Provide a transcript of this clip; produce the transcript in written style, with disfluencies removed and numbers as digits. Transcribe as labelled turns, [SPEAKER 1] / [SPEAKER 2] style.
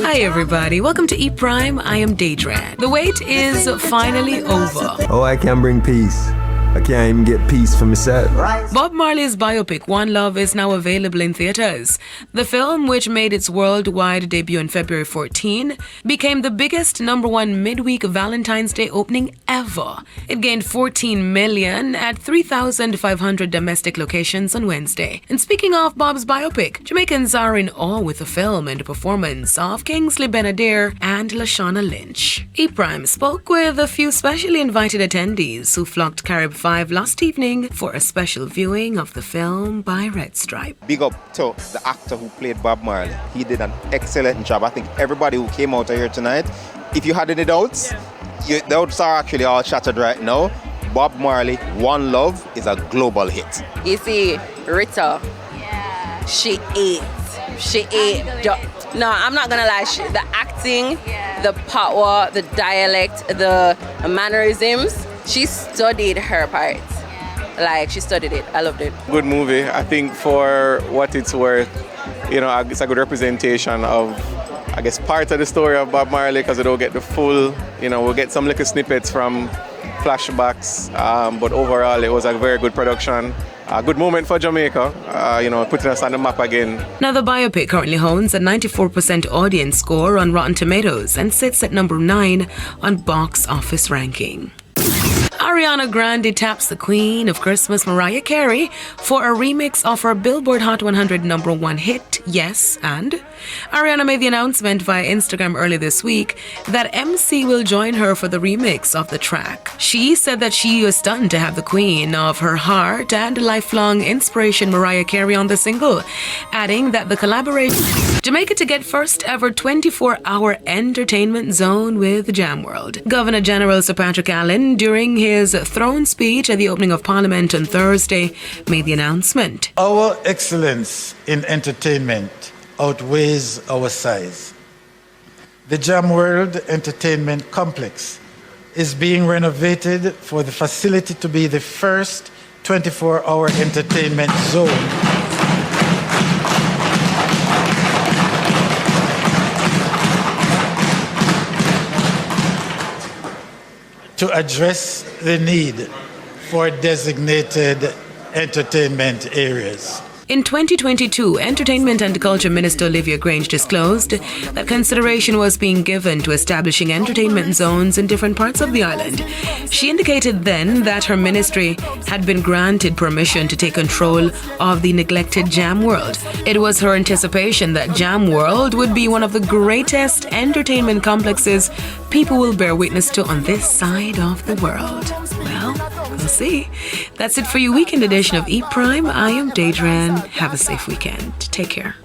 [SPEAKER 1] Hi everybody, welcome to Eat Prime. I am Daedran. The wait is finally over.
[SPEAKER 2] Oh, I can bring peace. I can't even get peace for myself.
[SPEAKER 1] Bob Marley's biopic, One Love, is now available in theaters. The film, which made its worldwide debut on February 14, became the biggest #1 midweek Valentine's Day opening ever. It gained 14 million at 3,500 domestic locations on Wednesday. And speaking of Bob's biopic, Jamaicans are in awe with the film and the performance of Kingsley Ben-Adir and Lashana Lynch. E-Prime spoke with a few specially invited attendees who flocked Carib 5 last evening for a special viewing of the film by Red Stripe.
[SPEAKER 3] Big up to the actor who played Bob Marley. He did an excellent job. I think everybody who came out of here tonight, if you had any doubts, the doubts are actually all shattered right now. Bob Marley, One Love is a global hit.
[SPEAKER 4] You see, Rita, she ate. No, I'm not gonna lie. The acting, the power, the dialect, the mannerisms, she studied her part. Like, she studied it. I loved it.
[SPEAKER 5] Good movie. I think for what it's worth, it's a good representation of, I guess, part of the story of Bob Marley, because we don't get the full, we'll get some little snippets from flashbacks, but overall it was a very good production. A good moment for Jamaica, putting us on the map again.
[SPEAKER 1] Now, the biopic currently holds a 94% audience score on Rotten Tomatoes and sits at number 9 on box office ranking. Ariana Grande taps the Queen of Christmas, Mariah Carey, for a remix of her Billboard Hot 100 #1 hit, Yes, and Ariana made the announcement via Instagram earlier this week that MC will join her for the remix of the track. She said that she was stunned to have the Queen of her heart and lifelong inspiration, Mariah Carey, on the single, adding that the collaboration Jamaica to get first ever 24-hour entertainment zone with Jam World. Governor General Sir Patrick Allen, during his throne speech at the opening of Parliament on Thursday, made the announcement.
[SPEAKER 6] Our excellence in entertainment outweighs our size. The Jam World Entertainment Complex is being renovated for the facility to be the first 24-hour entertainment zone to address the need for designated entertainment areas.
[SPEAKER 1] In 2022, Entertainment and Culture Minister Olivia Grange disclosed that consideration was being given to establishing entertainment zones in different parts of the island. She indicated then that her ministry had been granted permission to take control of the neglected Jam World. It was her anticipation that Jam World would be one of the greatest entertainment complexes people will bear witness to on this side of the world. Well, we'll see. That's it for your weekend edition of Eat Prime. I am Daedran. Have a safe weekend. Take care.